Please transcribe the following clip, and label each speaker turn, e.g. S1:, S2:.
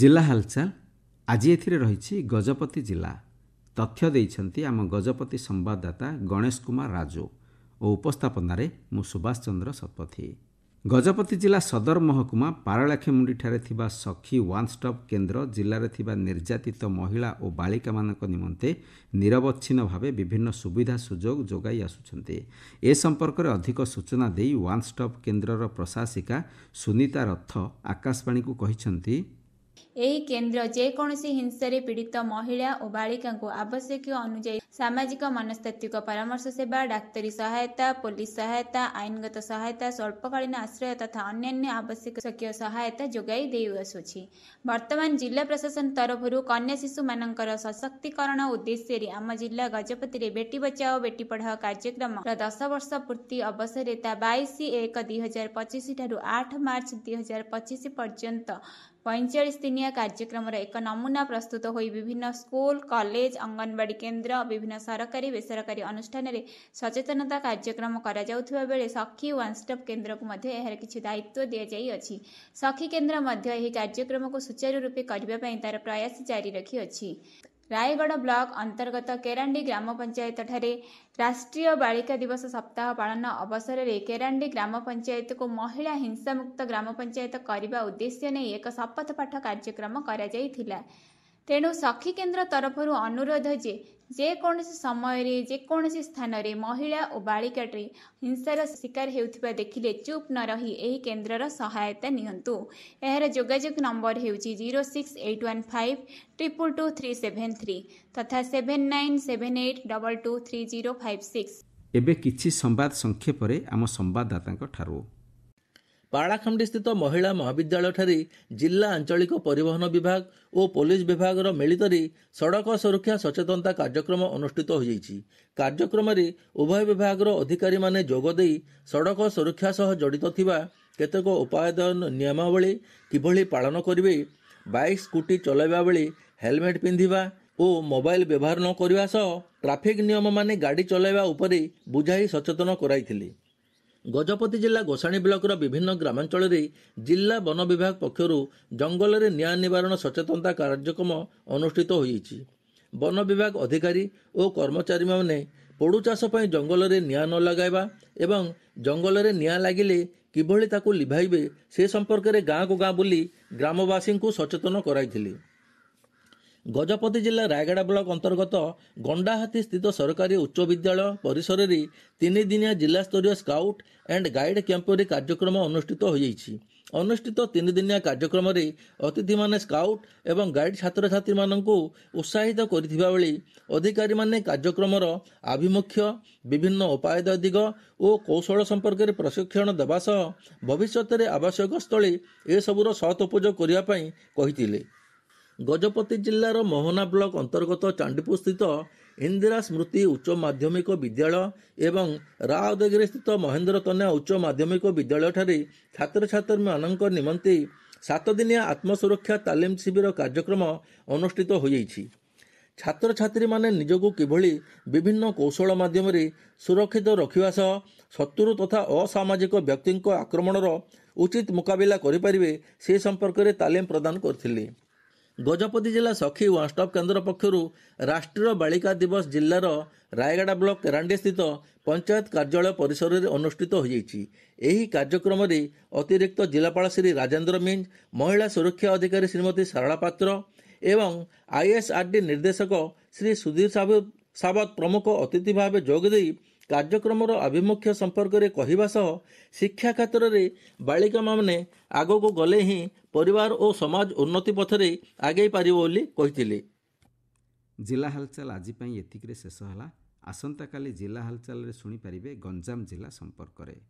S1: जिला हालचाल आज एथिरे रही गजपति जिला तथ्य देइछन्ति आम गजपति संवाददाता गणेश कुमार राजू और उपस्थापन मु सुभाष चंद्र शतपथी। गजपति जिला सदर महकुमा पारलाखेमुंडी ठारे थिबा सखी वन स्टॉप केन्द्र जिले थिबा निर्यातित महिला और बालिका मानक निमंते निरवच्छिन्न भावे विभिन्न सुविधा सुजोग जोगाई आसुछन्ते। ए संपर्क में अधिक सूचना देई वन स्टॉप केन्द्रर प्रशासिका सुनीता रथ आकाशवाणी को कहिछन्ति,
S2: ଏହି କେନ୍ଦ୍ର ଯେକୌଣସି ହିଂସାରେ ପୀଡ଼ିତ ମହିଳା ଓ ବାଳିକାଙ୍କୁ ଆବଶ୍ୟକୀୟ ଅନୁଯାୟୀ ସାମାଜିକ ମନସ୍ତାତ୍ତ୍ୱିକ ପରାମର୍ଶ ସେବା, ଡାକ୍ତରୀ ସହାୟତା, ପୋଲିସ ସହାୟତା, ଆଇନଗତ ସହାୟତା, ସ୍ୱଳ୍ପକାଳୀନ ଆଶ୍ରୟ ତଥା ଅନ୍ୟାନ୍ୟ ଆବଶ୍ୟକୀୟ ସହାୟତା ଯୋଗାଇ ଦେଇଆସୁଛି। ବର୍ତ୍ତମାନ ଜିଲ୍ଲା ପ୍ରଶାସନ ତରଫରୁ କନ୍ୟା ଶିଶୁମାନଙ୍କର ସଶକ୍ତିକରଣ ଉଦ୍ଦେଶ୍ୟରେ ଆମ ଜିଲ୍ଲା ଗଜପତିରେ ବେଟି ବଚାଓ ବେଟି ପଢ଼ାଓ କାର୍ଯ୍ୟକ୍ରମର 10 ବର୍ଷ ପୂର୍ତ୍ତି ଅବସରରେ ତା 22/1/2025 ଠାରୁ 8 ମାର୍ଚ୍ଚ 2025 ପର୍ଯ୍ୟନ୍ତ 45 ଦିନିଆ କାର୍ଯ୍ୟକ୍ରମର ଏକ ନମୁନା ପ୍ରସ୍ତୁତ ହୋଇ ବିଭିନ୍ନ ସ୍କୁଲ, କଲେଜ, ଅଙ୍ଗନବାଡ଼ି କେନ୍ଦ୍ର, ବିଭିନ୍ନ ସରକାରୀ ବେସରକାରୀ ଅନୁଷ୍ଠାନରେ ସଚେତନତା କାର୍ଯ୍ୟକ୍ରମ କରାଯାଉଥିବା ବେଳେ ସଖୀ ୱାନ୍ ଷ୍ଟପ୍ କେନ୍ଦ୍ରକୁ ମଧ୍ୟ ଏହାର କିଛି ଦାୟିତ୍ୱ ଦିଆଯାଇଅଛି। ସଖୀ କେନ୍ଦ୍ର ମଧ୍ୟ ଏହି କାର୍ଯ୍ୟକ୍ରମକୁ ସୁଚାରୁ ରୂପେ କରିବା ପାଇଁ ତାର ପ୍ରୟାସ ଜାରି ରଖିଅଛି। ରାୟଗଡ଼ ବ୍ଲକ ଅନ୍ତର୍ଗତ କେରାଣ୍ଡି ଗ୍ରାମ ପଞ୍ଚାୟତଠାରେ ରାଷ୍ଟ୍ରୀୟ ବାଳିକା ଦିବସ ସପ୍ତାହ ପାଳନ ଅବସରରେ କେରାଣ୍ଡି ଗ୍ରାମ ପଞ୍ଚାୟତକୁ ମହିଳା ହିଂସାମୁକ୍ତ ଗ୍ରାମ ପଞ୍ଚାୟତ କରିବା ଉଦ୍ଦେଶ୍ୟ ନେଇ ଏକ ଶପଥ ପାଠ କାର୍ଯ୍ୟକ୍ରମ କରାଯାଇଥିଲା। ତେଣୁ ସଖୀ କେନ୍ଦ୍ର ତରଫରୁ ଅନୁରୋଧ ଯେକୌଣସି ସମୟରେ ଯେକୌଣସି ସ୍ଥାନରେ ମହିଳା ଓ ବାଳିକାଟି ହିଂସାର ଶିକାର ହେଉଥିବା ଦେଖିଲେ ଚୁପ୍ ନ ରହି ଏହି କେନ୍ଦ୍ରର ସହାୟତା ନିଅନ୍ତୁ। ଏହାର ଯୋଗାଯୋଗ ନମ୍ବର ହେଉଛି 06815222373 ତଥା 7978223056।
S1: एबे किछि संवाद संक्षेपरे आम संवाददातांक ठारू।
S3: पाड़ाखंडी स्थित महिला महाविद्यालय जिला आंचलिक परिवहन विभाग और पुलिस विभाग मिलित सड़क सुरक्षा सचेतनता कार्यक्रम अनुष्ठित हो जाइछि। कार्यक्रम में उभय विभाग अधिकारी माने जोगदे सड़क सुरक्षा सह जड़ित थिबा केतेक उपायन नियमावली किभली पालन करिवे, बाइक स्कूटी चलाइबा बेले हेलमेट पिंधिबा और मोबाइल व्यवहार न करने सह ट्राफिक नियम माने गाड़ी चलाइबा उपरे बुझाई सचेतन कराइथिले। गजपति जिला गोसाणी ब्लॉक विभिन्न ग्रामांचल जिला वन विभाग पक्षर जंगल में निआं निवारण सचेतनता कार्यक्रम अनुष्ठित होइछि। वन विभाग अधिकारी और कर्मचारी माने पोड़ू चाष पर जंगल में निआं न लगाइबा एवं जंगल में निआं लागिले किभली ताकू लिभाइबे से संपर्क में गाँ को गाँ बुली ग्रामवासी को सचेतन कराइथिले। गजपति जिला रायगड़ा ब्लॉक अंतर्गत गंडाहाती स्थित सरकारी उच्च विद्यालय परिसर में 3 दिनिया जिला स्तरीय स्काउट एंड गाइड कैंपरी कार्यक्रम अनुष्ठित हो जाइछि। अनुष्ठित 3 दिनिया कार्यक्रम में अतिथि माने स्काउट एवं गाइड छात्र छात्री माननकु उत्साहित करथिबा बेले अधिकारी माने कार्यक्रमर आभिमुख्य विभिन्न उपाय दिग और कौशल संपर्क में प्रशिक्षण देवा सह भविष्य में आवश्यक स्थले ए सबुर सत उपयोग करने कहिथिले। गजपति जिलार मोहना ब्लॉक अंतर्गत चांदीपुर स्थित इंदिरा स्मृति उच्च माध्यमिक विद्यालय एवं राउदगिरी स्थित महेंद्र तनया उच्च माध्यमिक विद्यालय ठारे छात्र छात्री मानक निमंते 7 दिनिया आत्मसुरक्षा तालीम शिविर कार्यक्रम अनुष्ठित हो जाइछि। छात्र छात्री माने निजको किभली विभिन्न कौशल माध्यम सुरक्षित रखिवा सह शत्रु तथा असामाजिक व्यक्ति आक्रमणर उचित मुकाबिला करिपारिबे से संपर्क में तालीम प्रदान करथिले। गजपति जिला सखी वन स्टॉप केन्द्र पक्षर राष्ट्रीय बालिका दिवस जिलार रायगड़ा ब्लॉक केरांडी स्थित पंचायत कार्यालय परिसर में अनुष्ठित हो जाइछि। एही कार्यक्रम में अतिरिक्त जिलापाल श्री राजेंद्र मिंज, महिला सुरक्षा अधिकारी श्रीमती सारला पात्र एवं आईएसआरडी निर्देशक श्री सुधीर सावत प्रमुख अतिथि भाव जोगदे कार्यक्रम आभिमुख्य संपर्क में कहवा सह शिक्षा क्षेत्र में बालिका माने आग को गले ही परिवार और समाज उन्नति पथरे आगे पारिबो बोली कहिथिले।
S1: जिला हालचाल आज एतिक शेष है। आसंता काली जिला हालचाल रे सुनी पारिबे गंजाम जिला संपर्क रे।